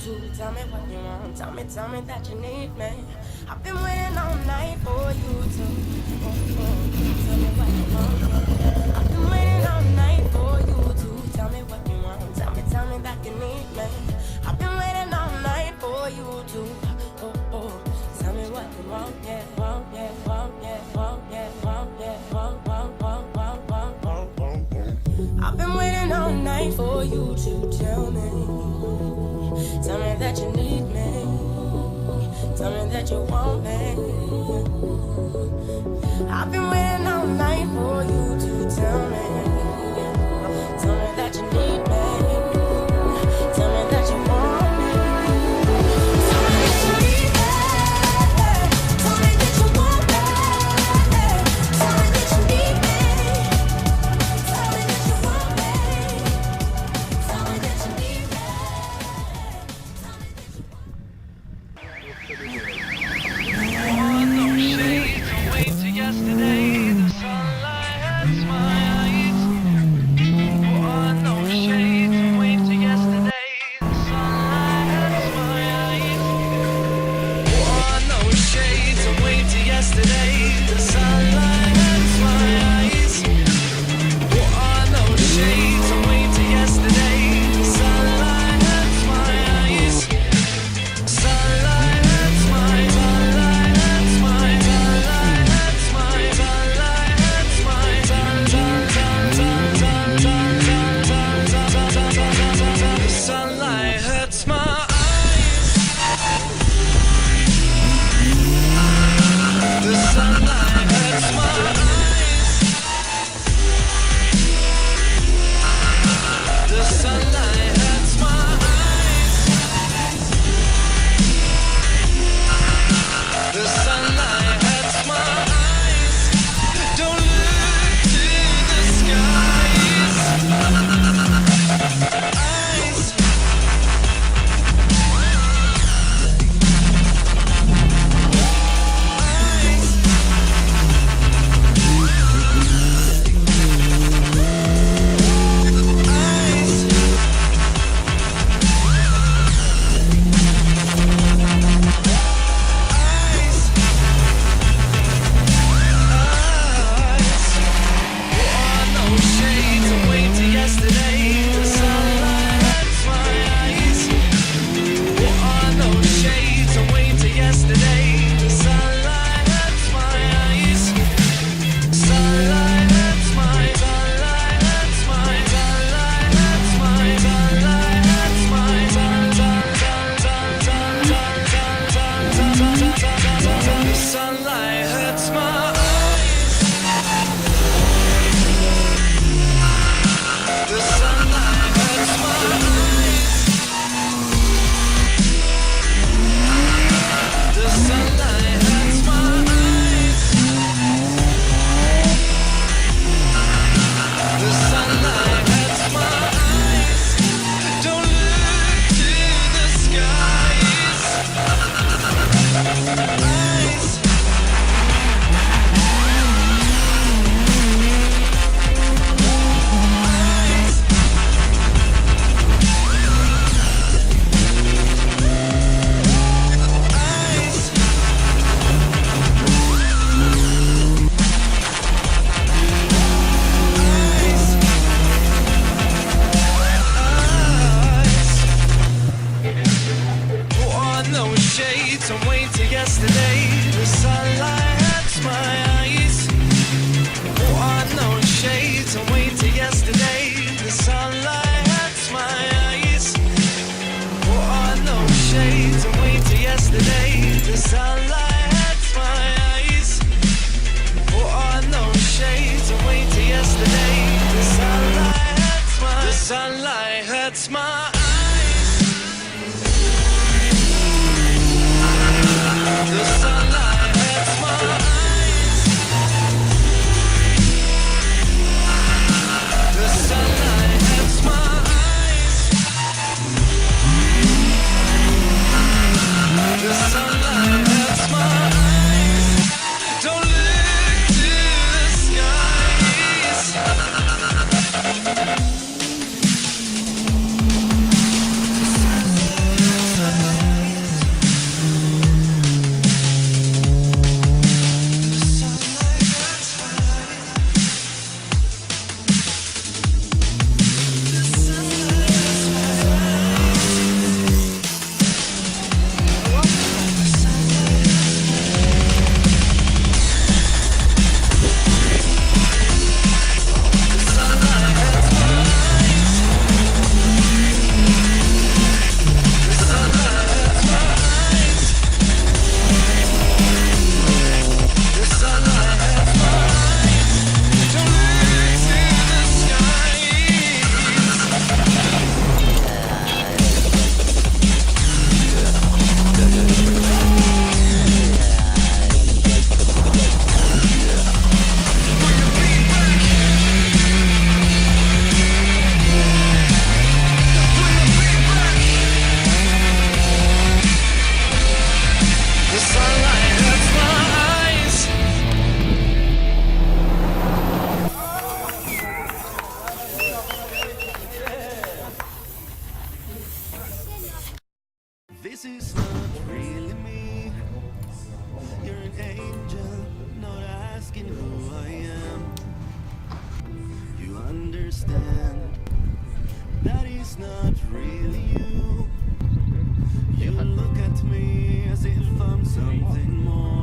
to tell me what you want. Tell me that you need me. I've been waiting all night for you to tell me what you want. I've been waiting all night for you to tell me what you want. Tell me that you need me. I've been waiting all night for you to tell me what you want. Yeah, want, yeah, want, yeah, want, yeah, want, yeah, want, want, want, want, want, want, want. I've been waiting all night for you to tell me that you need me. Tell me that you want me. I've been waiting all night for you to tell me that you need me. Tell me that you want me. Tell me that you need me. Tell me that you want me. Tell me that you need me. Tell me that you want me. Tell me that you need me. Yesterday, the sunlight hurts my eyes. Oh, no shade to wait till yesterday. The sunlight hurts my eyes. Oh, no shade to wait till yesterday. The sunlight hurts my eyes. Oh, no shade to wait till yesterday. The sunlight hurts my eyes. Sunlight hurts my sunlight hurts my sunlight hurts my sunlight hurts my the sunlight hurts my eyes. The sunlight hurts my eyes. The sunlight hurts my eyes. The sunlight hurts my eyes. Don't look to the skies. Eyes. Sunlight hurts my eyes. The sunlight hurts my eyes. The sunlight hurts my eyes. The sunlight hurts my eyes. Don't look to the skies. This is not really me. You're an angel, not asking who I am. You understand that is not really you. You look at me as if I'm something more.